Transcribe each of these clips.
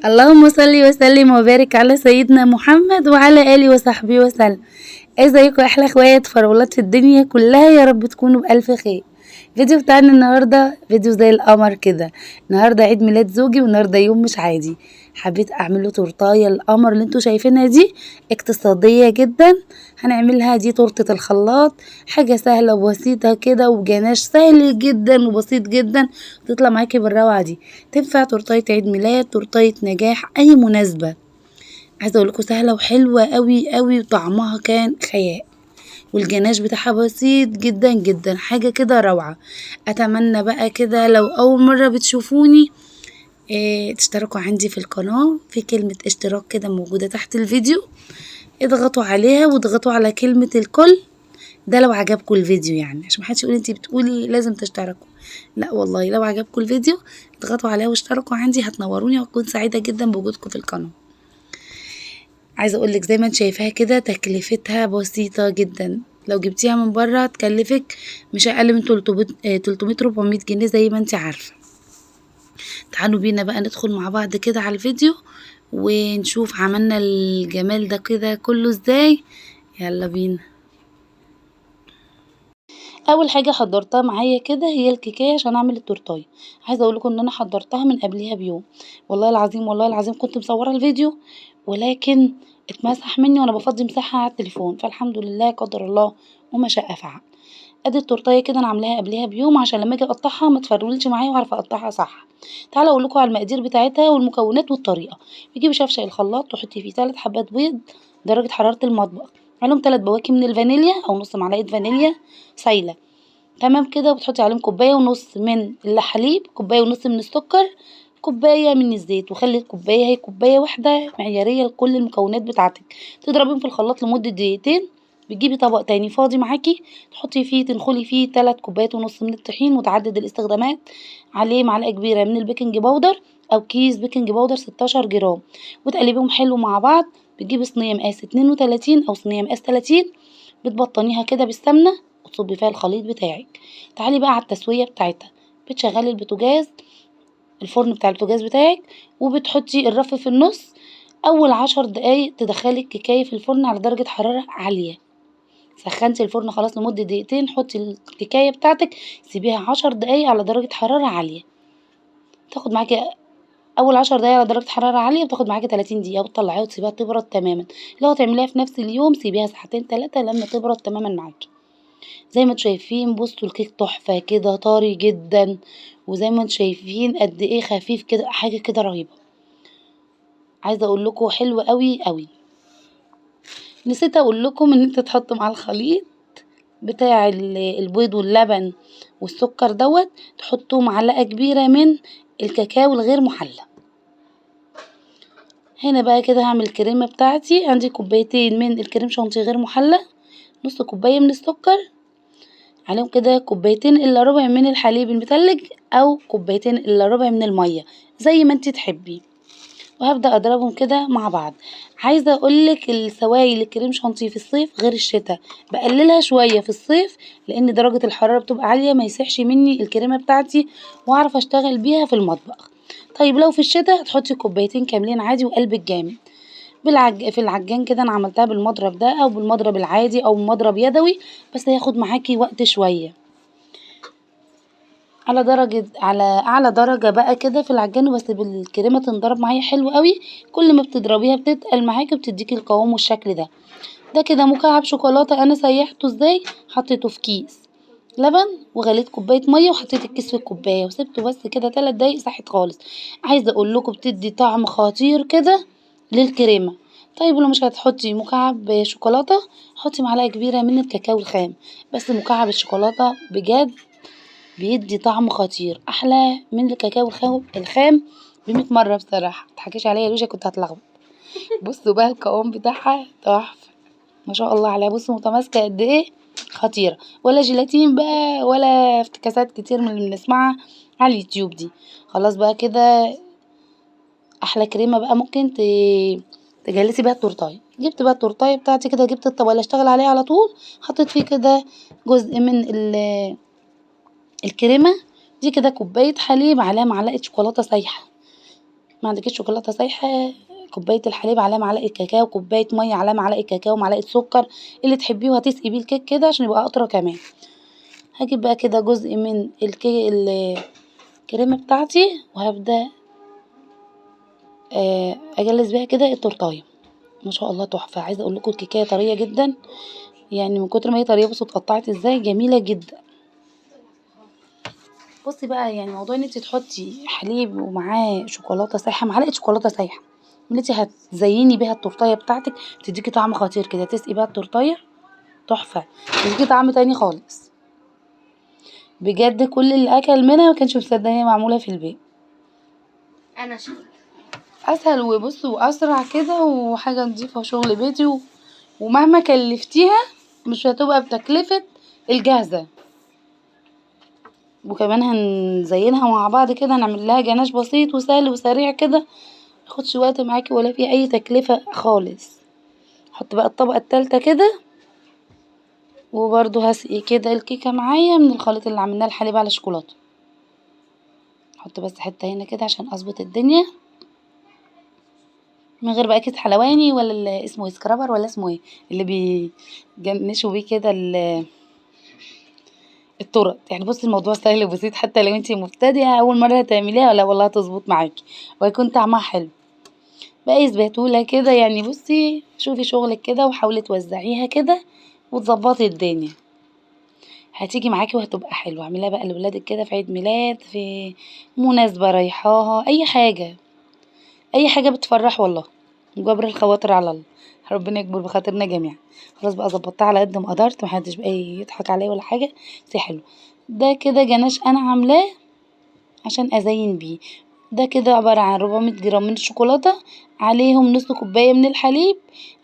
اللهم صل وسلم وبارك على سيدنا محمد وعلى آله وصحبه وسلم. ازيكم احلى اخوات فراولات في الدنيا كلها، يا رب تكونوا بألف خير. الفيديو بتاعنا النهارده فيديو زي القمر كده. النهارده عيد ميلاد زوجي والنهارده يوم مش عادي. حبيت اعمل له تورتايه القمر اللي انتوا شايفينها دي، اقتصاديه جدا. هنعملها دي تورته الخلاط، حاجه سهله وبسيطه كده وجناش سهل جدا وبسيط جدا، تطلع معاكي بالروعه دي. تنفع تورتايه عيد ميلاد، تورتايه نجاح، اي مناسبه. عايزه اقول لكم سهله وحلوه قوي قوي وطعمها كان خيال، والجناش بتاعها بسيط جدا جدا، حاجة كده روعة. اتمنى بقى كده لو اول مرة بتشوفوني تشتركوا عندي في القناة، في كلمة اشتراك كده موجودة تحت الفيديو، اضغطوا عليها واضغطوا على كلمة الكل. ده لو عجبكم الفيديو، يعني عشان محدش يقول انتي بتقولي لازم تشتركوا. لا والله، لو عجبكم الفيديو اضغطوا عليها واشتركوا عندي، هتنوروني وهكون سعيدة جدا بوجودكم في القناة. عايزه اقولك زي ما انت شايفاها كده تكلفتها بسيطه جدا، لو جبتيها من بره تكلفك مش اقل من 300 400 جنيه زي ما انت عارفه. تعالوا بينا بقى ندخل مع بعض كده على الفيديو ونشوف عملنا الجمال ده كده كله ازاي. يلا بينا. اول حاجه حضرتها معايا كده هي الكيكه عشان اعمل التورتايه. عايزه اقول لكم ان انا حضرتها من قبلها بيوم، والله العظيم والله العظيم كنت مصوره الفيديو ولكن اتمسح مني وانا بفضي مساحه على التليفون، فالحمد لله قدر الله وما شاء فعل. ادي التورتايه كده انا عاملاها قبلها بيوم عشان لما اجي اقطعها ما تفرولش معايا واعرف اقطعها صح. تعالوا اقول لكم على المقادير بتاعتها والمكونات والطريقه. بتجيبي شفشق الخلاط تحطي فيه 3 حبات بيض درجه حراره المطبخ، عليهم 3 بواكي من الفانيليا او نص معلقه فانيليا سايله، تمام كده. وبتحطي عليهم كوباية ونص من الحليب، كوباية ونص من السكر، كوباية من الزيت، وخلي الكوباية هي كوباية واحدة معيارية لكل المكونات بتاعتك. تضربيهم في الخلاط لمدة دقيقتين. بتجيبي طبق تاني فاضي معاكي تحطي فيه تنخلي فيه 3 كوبايات ونص من الطحين متعدد الاستخدامات، عليه معلقة كبيرة من البيكنج باودر أو كيس بيكنج باودر 16 جرام، وتقلبيهم حلو مع بعض. بتجيبي صينية مقاس 32 أو صينية مقاس 30، بتبطنيها كده بالسمنة وتصبي فيها الخليط بتاعك. تعالي بقى على التسوية بتاعتها. بتشغلي البوتاجاز، الفرن بتاع البوتاجاز بتاعك، وبتحطي الرف في النص. اول 10 دقايق تدخلي الكيكاية في الفرن على درجة حرارة عالية. سخنتي الفرن خلاص لمدة دقيقتين، حطي الكيكاية بتاعتك سيبيها 10 دقايق على درجة حرارة عالية. تاخد معاكي اول 10 دقايق على درجة حرارة عالية بتاخد معاكي 30 دقيقة، وتطلعيها وتسيبيها تبرد تماما. لو هتعمليها في نفس اليوم سيبيها ساعتين 3 لما تبرد تماما معاكي. زي ما انتم شايفين بصوا الكيك تحفة كده طري جدا، وزي ما انتم شايفين قد ايه خفيف كده، حاجة كده رهيبة. عايزة اقول لكم حلو قوي قوي. نسيت اقول لكم ان انت تحطوا مع الخليط بتاع البيض واللبن والسكر تحطوا معلقة كبيرة من الكاكاو الغير محلى. هنا بقى كده هعمل الكريمة بتاعتي. عندي كوبايتين من الكريم شانتيه غير محلى، نص كوباية من السكر، عليهم كده كوبايتين الا ربع من الحليب المتلج او كوبايتين الا ربع من المية زي ما انتي تحبي، وهبدأ اضربهم كده مع بعض. عايزة اقولك السوائل الكريم شانتيه في الصيف غير الشتاء، بقللها شوية في الصيف لان درجة الحرارة بتبقى عالية ما يسيحش مني الكريمة بتاعتي واعرف اشتغل بيها في المطبخ. طيب لو في الشتاء تحطي كوبايتين كاملين عادي وقلبك جامد. في العجان كده انا عملتها بالمضرب ده او بالمضرب العادي او بمضرب يدوي، بس هياخد معاكي وقت شوية. على اعلى درجة بقى كده في العجان وبسيب الكريمة تنضرب معايا حلو قوي. كل ما بتضربيها بتتقل معاكي وبتديكي القوام والشكل ده. ده كده مكعب شوكولاتة انا سيحته ازاي. حطيته في كيس لبن وغليت كوباية مية وحطيت الكيس في الكوباية وسبته بس كده 3 دقايق ساحت خالص. عايزة اقول لكم بتدي طعم خطير كده للكريمة. طيب لو مش هتحطي مكعب شوكولاتة حطي معلقة كبيرة من الكاكاو الخام، بس مكعب الشوكولاتة بجد بيدي طعم خطير احلى من الكاكاو الخام ب100 مرة بصراحة. متضحكيش عليا يا لوجا كنت هتلخبط. بصوا بقى القوام بتاعها تحفة ما شاء الله عليها. بصوا متماسكة قد ايه، خطيرة، ولا جيلاتين بقى ولا افتكاسات كتير من اللي بنسمعها على اليوتيوب دي. خلاص بقى كده احلى كريمة بقى ممكن تجلسي بيها التورتايه. جبت بقى التورتايه بتاعتي كده، جبت الطبق اللي اشتغل عليه على طول، حطيت فيه كده جزء من الكريمة دي، كده كوباية حليب عليها معلقة شوكولاتة سايحة. ما عندكيش شوكولاته سايحه، كوبايه الحليب عليها معلقه كاكاو، كوبايه ميه عليها معلقه كاكاو، معلقه سكر اللي تحبيه، وهتسقي بيه الكيك كده عشان يبقى اطرى كمان. هاجيب بقى كده جزء من الكريمه بتاعتي، وهبدا اجلس بيها كده التورتايه. ما شاء الله تحفه، عايزه اقول لكم الكيكه طريه جدا، يعني من كتر ما هي طريه بصوا اتقطعت ازاي، جميله جدا. بصي بقى يعني موضوع ان انت تحطي حليب ومعاه شوكولاته سايحه، معلقه شوكولاته سايحه اللي انت هتزيني بيها التورتايه بتاعتك، تديكي طعم خطير كده، تسقي بيها التورتايه تحفه، تديكي طعم تاني خالص. بجد كل اللي اكل منها ما كانش مصدق ان هي معموله في البيت. انا شاطر. اسهل وبص واسرع كده، وحاجه نضيفه وشغل بيتي ومهما كلفتيها مش هتبقى بتكلفه الجاهزه. وكمان هنزينها مع بعض كده، نعمل لها جناش بسيط وسهل وسريع كده، مياخدش وقت معاكي ولا فيه اي تكلفة خالص. احط بقى الطبقة التالتة كده، وبرضو هسقي كده الكيكة معايا من الخليط اللي عملناه الحليب على شوكولاتة. احط بس حتة هنا كده عشان اظبط الدنيا، من غير بقى كيس حلواني ولا اسمه إيه، سكرابر ولا اسمه ايه اللي بيجنشوا بيه كده الطرق. يعني بصي الموضوع سهل وبسيط، حتى لو انتي مبتدئة اول مرة تعمليها لا والله هتظبط معاكي وهيكون طعمها حلو. باقي زباتولة كده، يعني بصي شوفي شغلك كده وحاولي توزعيها كده وتظبطي الدنيا، هتيجي معاكي وهتبقى حلوة. اعمليها بقى لولادك كده في عيد ميلاد، في مناسبة رايحاها، اي حاجة اي حاجة بتفرح والله، جبر الخواطر على الله، ربنا يكبر بخاطرنا جميعا. خلاص بقى ظبطتها على قد ما قدرت، محدش بقى يضحك عليا ولا حاجة، بس هي حلو. ده كده جناش انا عاملاه عشان ازين بيه. ده كده عبارة عن 400 جرام من الشوكولاتة، عليهم نص كوباية من الحليب،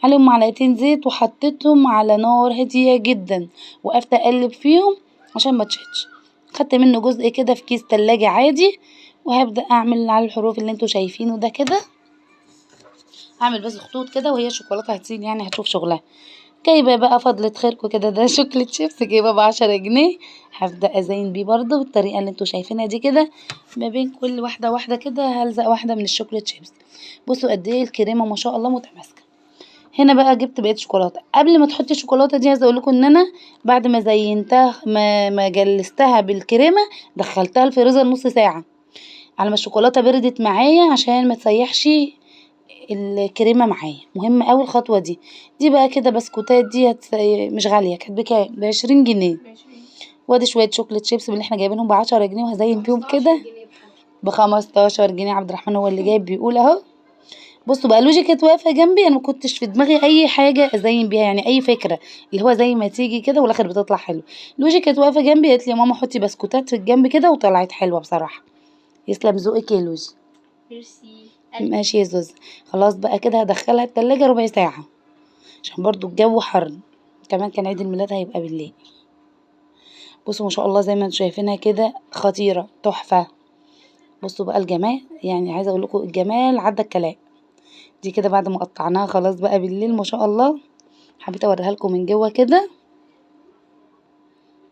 عليهم معلقتين زيت، وحطيتهم على نار هادية جدا، وقفت اقلب فيهم عشان ما تشهدش. خدت منه جزء كده في كيس تلاجة عادي، وهبدأ اعمل على الحروف اللي انتوا شايفينه ده كده. هعمل بس خطوط كده وهي الشوكولاتة هتسيل يعني هتشوف شغلها. جايبة بقى فضلة خيركم كده، ده شوكليت شيبس جايبة ب10 جنيه، هبدأ ازين بيه برضه بالطريقة اللي انتوا شايفينها دي كده، ما بين كل واحدة واحدة كده هلزق واحدة من الشوكليت شيبس. بصوا قد ايه الكريمة ما شاء الله متماسكة. هنا بقى جبت بقية شوكولاتة. قبل ما تحطي الشوكولاتة دي عايزة اقولكم ان انا بعد ما زينتها ما جلستها بالكريمة، دخلتها الفريزر نص ساعة على ما الشوكولاتة بردت معايا عشان ما تسيحش الكريمة معايا. مهمة اوي الخطوة دي. دي بقى كده بسكوتات دي مش غالية، كانت بكام؟ ب20 جنيه. وادي شوية شوكليت شيبس من اللي احنا جايبينهم ب10 جنيه، وهزين بيهم كده ب15 جنيه. عبد الرحمن هو اللي جايب بيقول اهو. بصوا بقى لوجي كانت واقفة جنبي، انا مكنتش في دماغي اي حاجة ازين بيها، يعني اي فكرة اللي هو زي ما تيجي كده والاخر بتطلع حلو. لوجي كانت واقفة جنبي قالت لي يا ماما حطي بسكوتات في الجنب كده، وطلعت حلوة بصراحة. يسلم ذوقك يا لوجي. ميرسي. ماشي يا زوز. خلاص بقى كده هدخلها التلاجة ربع ساعة عشان برضو الجو حر، كمان كان عيد الميلاد هيبقى بالليل. بصوا ما شاء الله زي ما انتوا شايفينها كده خطيرة تحفة. بصوا بقى الجمال، يعني عايزة اقول لكم الجمال عدى الكلام. دي كده بعد ما قطعناها خلاص بقى بالليل ما شاء الله. حبيت اوريها لكم من جوه كده،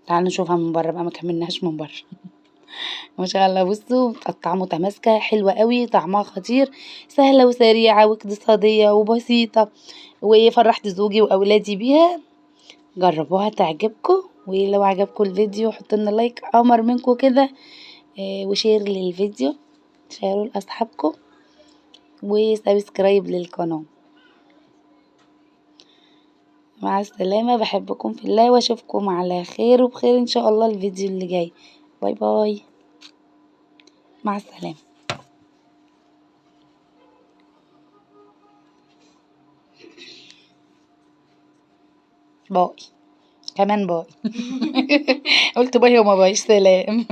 تعالوا نشوفها من بره بقى، ما كملناهاش من بره. ما شاء الله بصوا متقطعه متماسكه حلوه قوي، طعمها خطير، سهله وسريعه واقتصاديه وبسيطه، وفرحت زوجي واولادي بيها. جربوها تعجبكم، ولو عجبكم الفيديو حطوا لنا لايك امر منكم كده، وشير للفيديو، شيروا لاصحابكم، وسبسكرايب للقناه. مع السلامة، بحبكم في الله، واشوفكم على خير وبخير ان شاء الله الفيديو اللي جاي. باي باي، مع السلامة. باي كمان باي. قلت باي وما بايش، سلام.